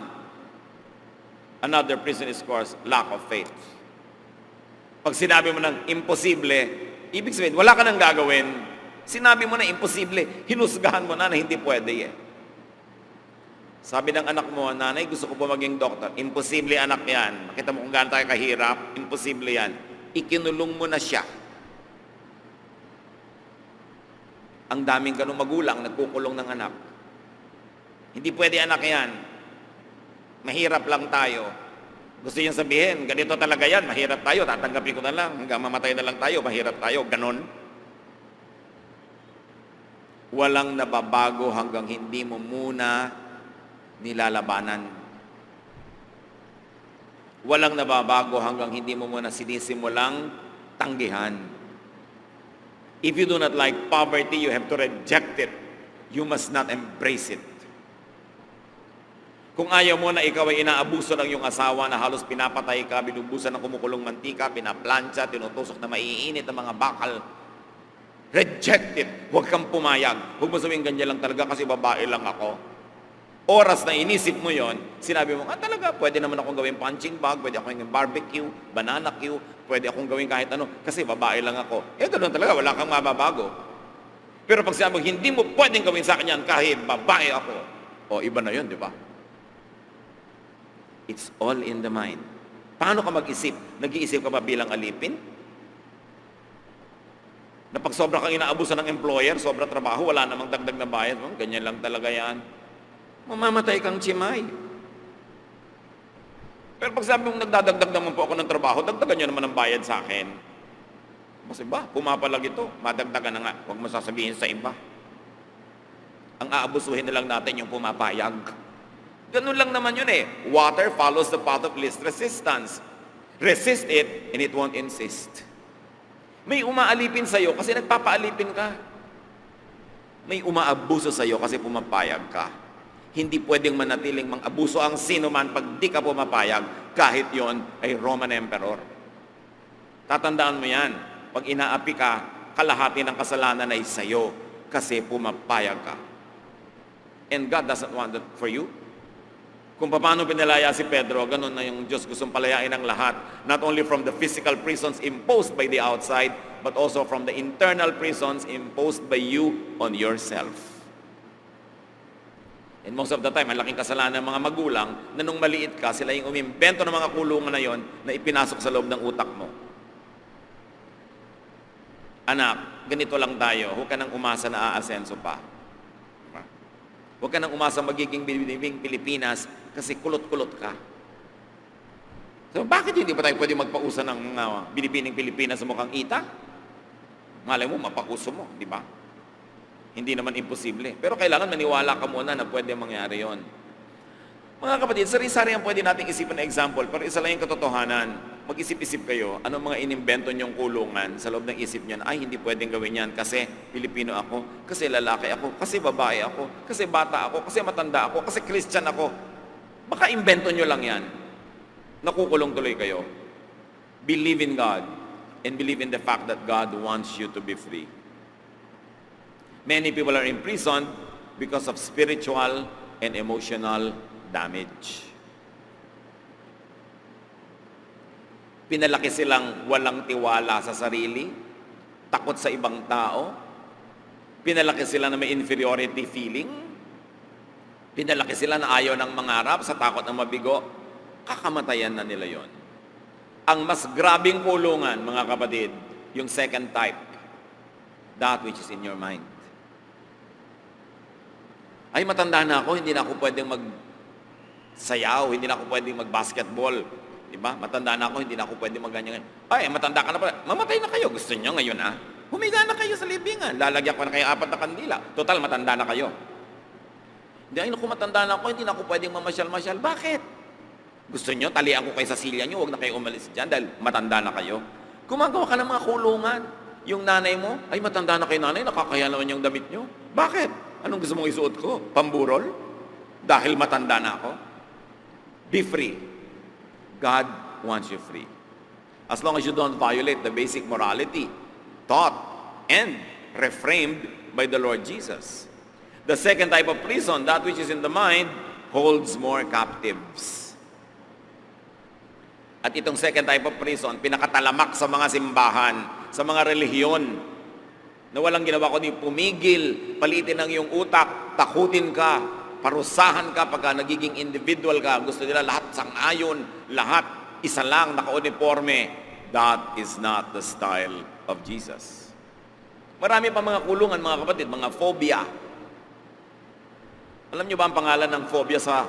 Another prison is, of course, lack of faith. Pag sinabi mo ng imposible, ibig sabihin, wala ka nang gagawin. Sinabi mo na imposible, hinusgahan mo na hindi pwede eh. Sabi ng anak mo, nanay, gusto ko po maging doktor. Imposible anak yan. Makita mo kung gaano tayo kahirap, imposible yan. Ikinulong mo na siya. Ang daming ganung magulang, nagkukulong ng anak. Hindi pwede anak yan. Mahirap lang tayo. Gusto niyang sabihin, ganito talaga yan, mahirap tayo, tatanggapin ko na lang, hanggang mamatay na lang tayo, mahirap tayo, ganon. Walang nababago hanggang hindi mo muna nilalabanan. Walang nababago hanggang hindi mo muna sinisimulang tanggihan. If you do not like poverty, you have to reject it. You must not embrace it. Kung ayaw mo na ikaw ay inaabuso ng iyong asawa na halos pinapatay ka, binubusan ng kumukulong mantika, pinaplansya, tinutusok na maiinit ang mga bakal, reject it. Huwag kang pumayag. Huwag mo sabihin ganyan lang talaga kasi babae lang ako. Oras na inisip mo yon, sinabi mo, talaga, pwede naman akong gawin punching bag, pwede akong gawin barbecue, banana queue, pwede akong gawin kahit ano, kasi babae lang ako. Ganun talaga, wala kang mababago. Pero pag sinabi mo, hindi mo pwedeng gawin sa akin yan kahit babae ako. Iba na yon, di ba? It's all in the mind. Paano ka mag-isip? Nag-iisip ka ba bilang alipin? Na pag sobra kang inaabusan ng employer, sobra trabaho, wala namang dagdag na bayad, ganyan lang talaga yan. Mamamatay kang tsimay. Pero pag sabi mong nagdadagdag naman po ako ng trabaho, dagdagan nyo naman ang bayad sa akin. Kasi pumapalag ito, madagdagan na nga, huwag mo sasabihin sa iba. Ang aabusuhin na lang natin yung pumapayag. Ganun lang naman yun eh. Water follows the path of least resistance. Resist it, and it won't insist. May umaalipin sa'yo kasi nagpapaalipin ka. May umaabuso sa'yo kasi pumapayag ka. Hindi pwedeng manatiling mang-abuso ang sino man pag di ka pumapayag, kahit yon ay Roman Emperor. Tatandaan mo yan. Pag inaapi ka, kalahati ng kasalanan ay sa'yo kasi pumapayag ka. And God doesn't want that for you. Kung paano pinalaya si Pedro, ganun na yung Diyos gustong palayain ang lahat. Not only from the physical prisons imposed by the outside, but also from the internal prisons imposed by you on yourself. And most of the time, ang laking kasalanan ng mga magulang na nung maliit ka, sila yung umimbento ng mga kulungan na yon na ipinasok sa loob ng utak mo. Anak, ganito lang tayo. Huwag ka nang umasa na aasenso pa. Huwag ka nang umasa magiging binibing Pilipinas kasi kulot-kulot ka. So, bakit hindi pa tayo pwede magpausa ng binibining Pilipinas sa mukhang ita? Malay mo, mapauso mo, di ba? Hindi naman imposible. Pero kailangan maniwala ka muna na pwede mangyari yon. Mga kapatid, sari-sari ang pwede nating isipin na example, pero isa lang yung katotohanan. Mag-isip-isip kayo, anong mga inimbento niyong kulungan sa loob ng isip niyan, ay hindi pwedeng gawin yan kasi Pilipino ako, kasi lalaki ako, kasi babae ako, kasi bata ako, kasi matanda ako, kasi Christian ako. Baka imbento niyo lang yan. Nakukulong tuloy kayo. Believe in God and believe in the fact that God wants you to be free. Many people are imprisoned because of spiritual and emotional damage. Pinalaki silang walang tiwala sa sarili, takot sa ibang tao. Pinalaki sila na may inferiority feeling. Pinalaki sila na ayaw ng mangarap sa takot ng mabigo. Kakamatayan na nila yon. Ang mas grabing kulungan, mga kapatid, yung second type, that which is in your mind. Ay, matanda na ako, hindi na ako pwedeng magsayaw, hindi na ako pwedeng mag-basketball. Diba? Matanda na ako, hindi na ako pwedeng mag-ganyan. Ay, matanda ka na pala. Mamatay na kayo. Gusto nyo ngayon, humiga na kayo sa libingan. Lalagyan ko na kayo 4 na kandila. Total, matanda na kayo. Hindi, ay, naku, matanda na ako, hindi na ako pwedeng mamasyal-masyal. Bakit? Gusto nyo, talian ko kayo sa silya nyo, huwag na kayo umalis dyan dahil matanda na kayo. Gumagawa ka ng mga kulungan. Yung nanay mo, ay, matanda na kayo nanay, nakakaya naman yung damit nyo. Bakit? Anong gusto mong isuot ko? Pamburol? dahil matanda na ako. Be free. God wants you free. As long as you don't violate the basic morality taught and reframed by the Lord Jesus. The second type of prison, that which is in the mind, holds more captives. At itong second type of prison, pinakatalamak sa mga simbahan, sa mga relihiyon, na walang ginawa kundi pumigil, palitin ang iyong utak, takutin ka, parusahan ka pagka nagiging individual ka. Gusto nila lahat sang-ayon, lahat isa lang, naka-uniforme. That is not the style of Jesus. Marami pa mga kulungan, mga kapatid, mga phobia. Alam niyo ba ang pangalan ng phobia sa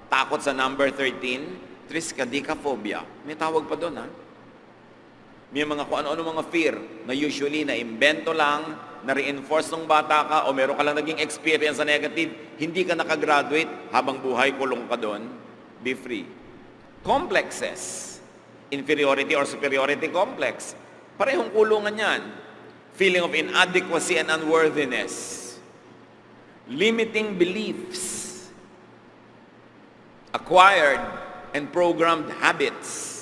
takot sa number 13? Triskaidekaphobia. May tawag pa doon, ha? May mga kung ano-ano mga fear na usually na-invento lang, na-reinforce ng bata ka, o meron ka lang naging experience na negative, hindi ka nakagraduate, habang buhay kulong ka doon, be free. Complexes. Inferiority or superiority complex. Parehong kulungan yan. Feeling of inadequacy and unworthiness. Limiting beliefs. Acquired and programmed habits.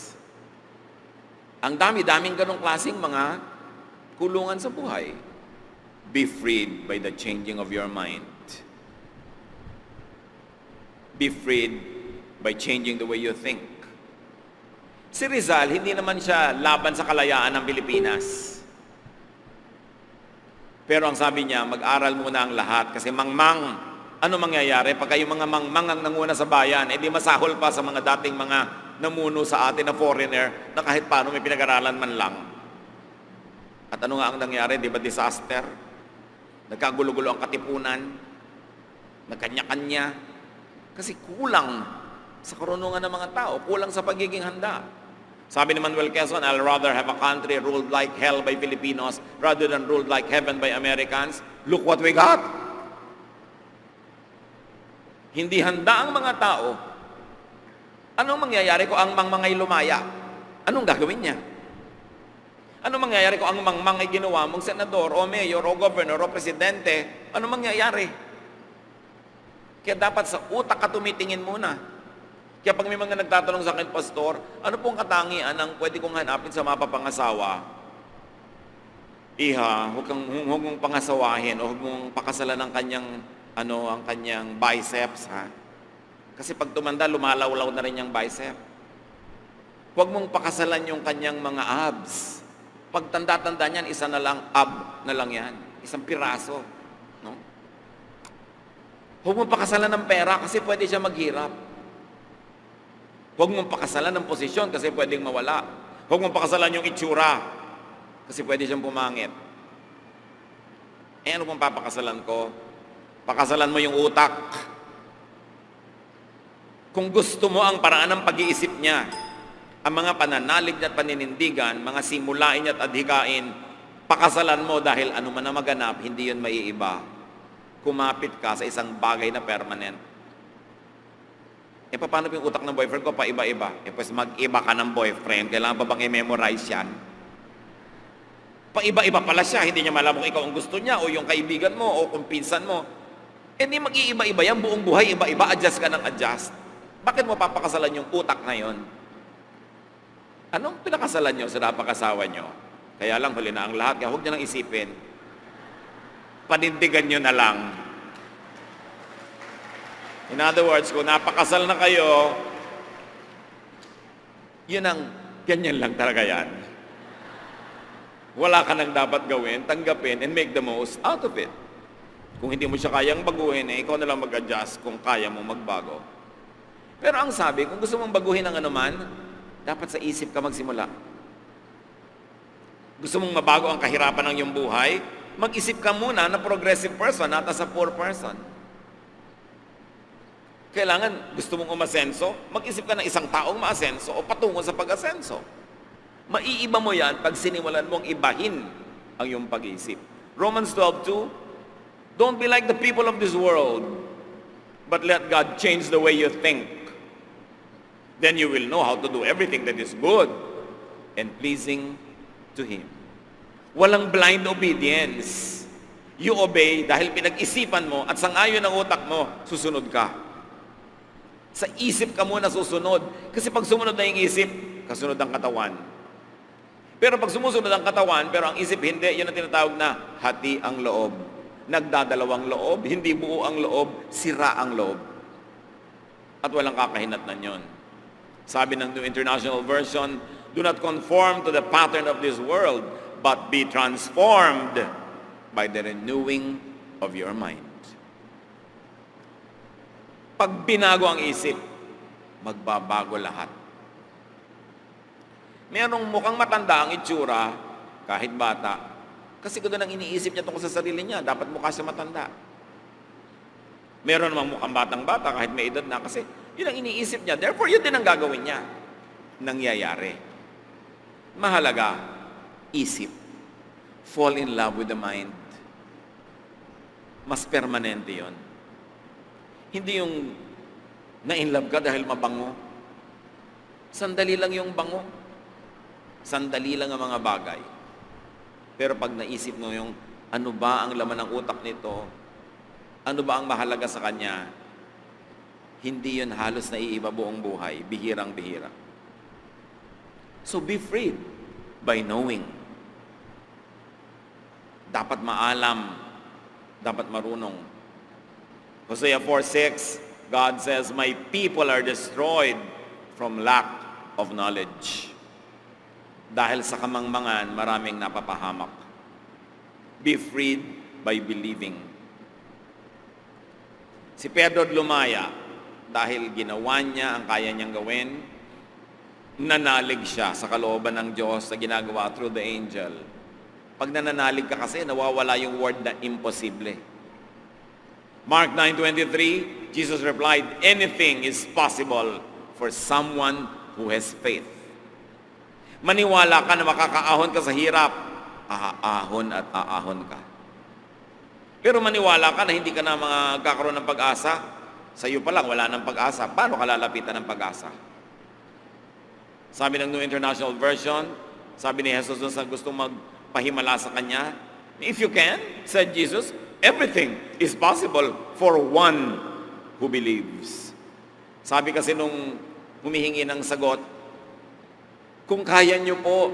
Ang dami-daming ganong klaseng mga kulungan sa buhay. Be freed by the changing of your mind. Be freed by changing the way you think. Si Rizal, hindi naman siya laban sa kalayaan ng Pilipinas. Pero ang sabi niya, mag-aral muna ang lahat kasi mangmang, ano mangyayari? Pagka yung mga mangmang ang nanguna sa bayan, edi masahol pa sa mga dating mga namuno sa atin na foreigner na kahit paano may pinag-aralan man lang. At ano nga ang nangyari? Di ba disaster? Nagkagulo-gulo ang katipunan, nagkanya-kanya, kasi kulang sa karunungan ng mga tao, kulang sa pagiging handa. Sabi ni Manuel Quezon, I'll rather have a country ruled like hell by Filipinos rather than ruled like heaven by Americans. Look what we got! Hindi handa ang mga tao. Anong mangyayari kung ang mangmang ay lumaya? Anong gagawin niya? Anong mangyayari kung ang mangmang ay ginawa mong senador o mayor o governor o presidente? Anong mangyayari? Kaya dapat sa utak ka tumitingin muna. Kaya pag may mga nagtatanong sa akin, Pastor, ano pong katangian ang pwede kong hanapin sa mapapangasawa? Iha, huwag mong pangasawahin o huwag mong pakasalan ng ang kanyang biceps, ha? Kasi pag tumanda, lumalawlaw na rin yung bicep. Huwag mong pakasalan yung kanyang mga abs. Pag tanda-tanda niyan, isa na lang, ab na lang yan. Isang piraso. No? Huwag mong pakasalan ng pera kasi pwede siya maghirap. Huwag mong pakasalan ng posisyon kasi pwedeng mawala. Huwag mong pakasalan yung itsura kasi pwede siyang pumangit. Eh ano pong papakasalan ko? Pakasalan mo yung utak. Kung gusto mo ang paraan ng pag-iisip niya, ang mga pananalig at paninindigan, mga simulain at adhikain, pakasalan mo dahil ano man na maganap, hindi yun maiiba. Kumapit ka sa isang bagay na permanent. Eh, paano yung utak ng boyfriend ko? Paiba-iba. Eh, pues mag-iba ka ng boyfriend. Kailangan pa bang i-memorize yan? Paiba-iba pala siya. Hindi niya malam kung ikaw ang gusto niya o yung kaibigan mo o kung pinsan mo. Eh, di mag-iiba-iba yan. Buong buhay, iba-iba. Adjust ka ng adjust. Bakit mo papakasalan yung utak na yon? Anong pinakasalan nyo sa napakasawa nyo? Kaya lang, huli na ang lahat. Kaya huwag nyo nang isipin. Panindigan nyo na lang. In other words, kung napakasal na kayo, ganyan lang talaga yan. Wala ka nang dapat gawin, tanggapin, and make the most out of it. Kung hindi mo siya kayang baguhin, ikaw na lang mag-adjust kung kaya mo magbago. Pero ang sabi, kung gusto mong baguhin ang anuman, dapat sa isip ka magsimula. Gusto mong mabago ang kahirapan ng iyong buhay, mag-isip ka muna na progressive person, not as a poor person. Kailangan, gusto mong umasenso, mag-isip ka ng isang taong maasenso o patungo sa pag-asenso. Maiiba mo yan pag sinimulan mong ibahin ang iyong pag-iisip. Romans 12:2, don't be like the people of this world, but let God change the way you think. Then you will know how to do everything that is good and pleasing to Him. Walang blind obedience. You obey dahil pinag-isipan mo at sang-ayon ng utak mo, susunod ka. Sa isip ka muna susunod. Kasi pag sumunod na yung isip, kasunod ang katawan. Pero pag sumusunod ang katawan, pero ang isip hindi, yun ang tinatawag na hati ang loob. Nagdadalawang loob, hindi buo ang loob, sira ang loob. At walang kakahinatnan yun. Sabi ng New International Version, do not conform to the pattern of this world, but be transformed by the renewing of your mind. Pag binago ang isip, magbabago lahat. Merong mukhang matanda ang itsura, kahit bata. Kasi kung doon ang iniisip niya tungkol sa sarili niya, dapat mukha siya matanda. Meron namang mukhang batang-bata kahit may edad na kasi yun ang iniisip niya. Therefore, yun din ang gagawin niya. Nangyayari. Mahalaga, isip. Fall in love with the mind. Mas permanente yun. Hindi yung na-in-love ka dahil mabango. Sandali lang yung bango. Sandali lang ang mga bagay. Pero pag naisip mo yung ano ba ang laman ng utak nito, ano ba ang mahalaga sa kanya, hindi yun halos naiiba buong buhay, bihirang-bihira. So be freed by knowing. Dapat maalam, dapat marunong. Hosea 4:6, God says, my people are destroyed from lack of knowledge. Dahil sa kamangmangan, maraming napapahamak. Be freed by believing. Si Pedro lumaya dahil ginawa niya ang kaya niyang gawin, nanalig siya sa kalooban ng Diyos na ginagawa through the angel. Pag nananalig ka kasi, nawawala yung word na imposible. Mark 9:23, Jesus replied, anything is possible for someone who has faith. Maniwala ka na makakaahon ka sa hirap, aahon at aahon ka. Pero maniwala ka na hindi ka na magkakaroon ng pag-asa, sa iyo pa lang wala ng pag-asa. Paano ka lalapitan ng pag-asa? Sabi ng New International Version, sabi ni Jesus doon sa gustong magpahimala sa kanya, if you can, said Jesus, everything is possible for one who believes. Sabi kasi nung humihingi ng sagot, kung kaya niyo po,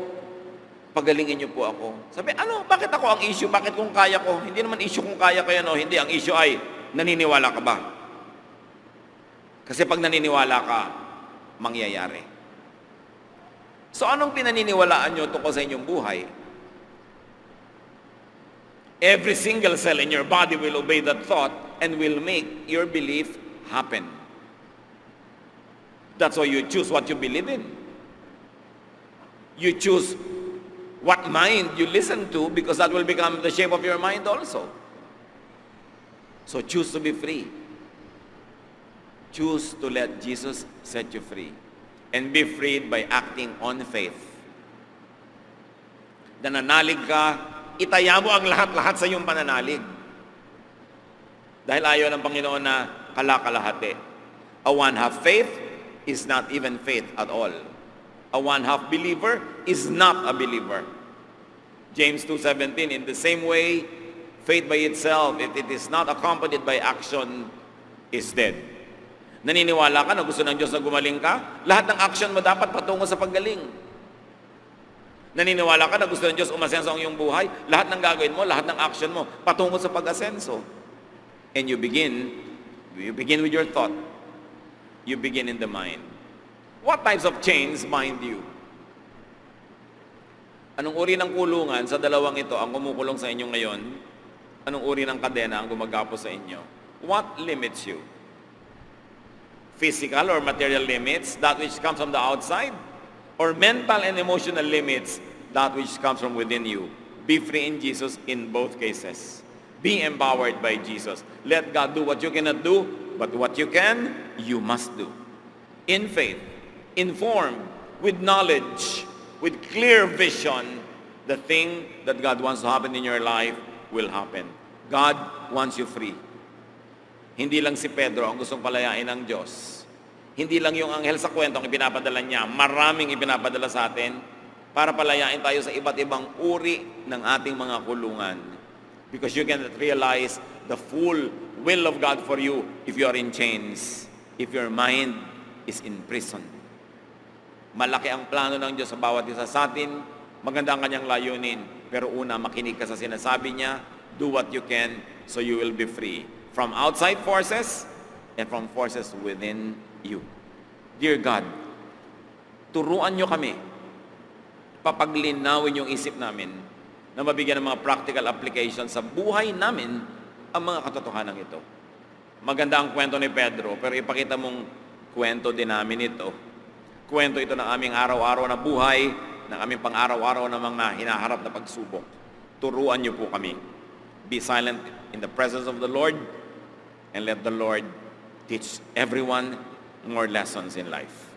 pagalingin niyo po ako. Sabi, ano? Bakit ako ang issue? Bakit kung kaya ko? Hindi naman issue kung kaya ko yan o hindi. Ang issue ay, naniniwala ka ba? Kasi pag naniniwala ka, mangyayari. So anong pinaniniwalaan niyo tungkol sa inyong buhay? Every single cell in your body will obey that thought and will make your belief happen. That's why you choose what you believe in. You choose what mind you listen to because that will become the shape of your mind also. So choose to be free. Choose to let Jesus set you free. And be freed by acting on faith. Nananalig ka, itaya mo ang lahat-lahat sa iyong pananalig. Dahil ayaw ng Panginoon na kalakalahati. A one-half faith is not even faith at all. A one-half believer is not a believer. James 2:17, in the same way, faith by itself, if it is not accompanied by action, is dead. Naniniwala ka na gusto ng Diyos na gumaling ka? Lahat ng action mo dapat patungo sa paggaling. Naniniwala ka na gusto ng Diyos umasenso ang iyong buhay? Lahat ng gagawin mo, lahat ng action mo, patungo sa pag-asenso. And you begin with your thought. You begin in the mind. What types of chains bind you? Anong uri ng kulungan sa dalawang ito ang kumukulong sa inyo ngayon? Anong uri ng kadena ang gumagapo sa inyo? What limits you? Physical or material limits, that which comes from the outside? Or mental and emotional limits, that which comes from within you? Be free in Jesus in both cases. Be empowered by Jesus. Let God do what you cannot do, but what you can, you must do. In faith, informed, with knowledge, with clear vision, the thing that God wants to happen in your life will happen. God wants you free. Hindi lang si Pedro ang gustong palayain ng Diyos. Hindi lang yung anghel sa kwento ang ipinapadala niya. Maraming ipinapadala sa atin para palayain tayo sa iba't ibang uri ng ating mga kulungan. Because you cannot realize the full will of God for you if you are in chains. if your mind is in prison. Malaki ang plano ng Diyos sa bawat isa sa atin. Maganda ang kanyang layunin. Pero una, makinig ka sa sinasabi niya. Do what you can so you will be free. From outside forces and from forces within you. Dear God, turuan niyo kami. Papaglinawin yung isip namin na mabigyan ng mga practical application sa buhay namin ang mga katotohanan ito. Maganda ang kwento ni Pedro, pero ipakita mong kwento din namin ito. Kwento ito ng aming araw-araw na buhay, ng aming pang-araw-araw na mga hinaharap na pagsubok. Turuan niyo po kami. Be silent in the presence of the Lord and let the Lord teach everyone more lessons in life.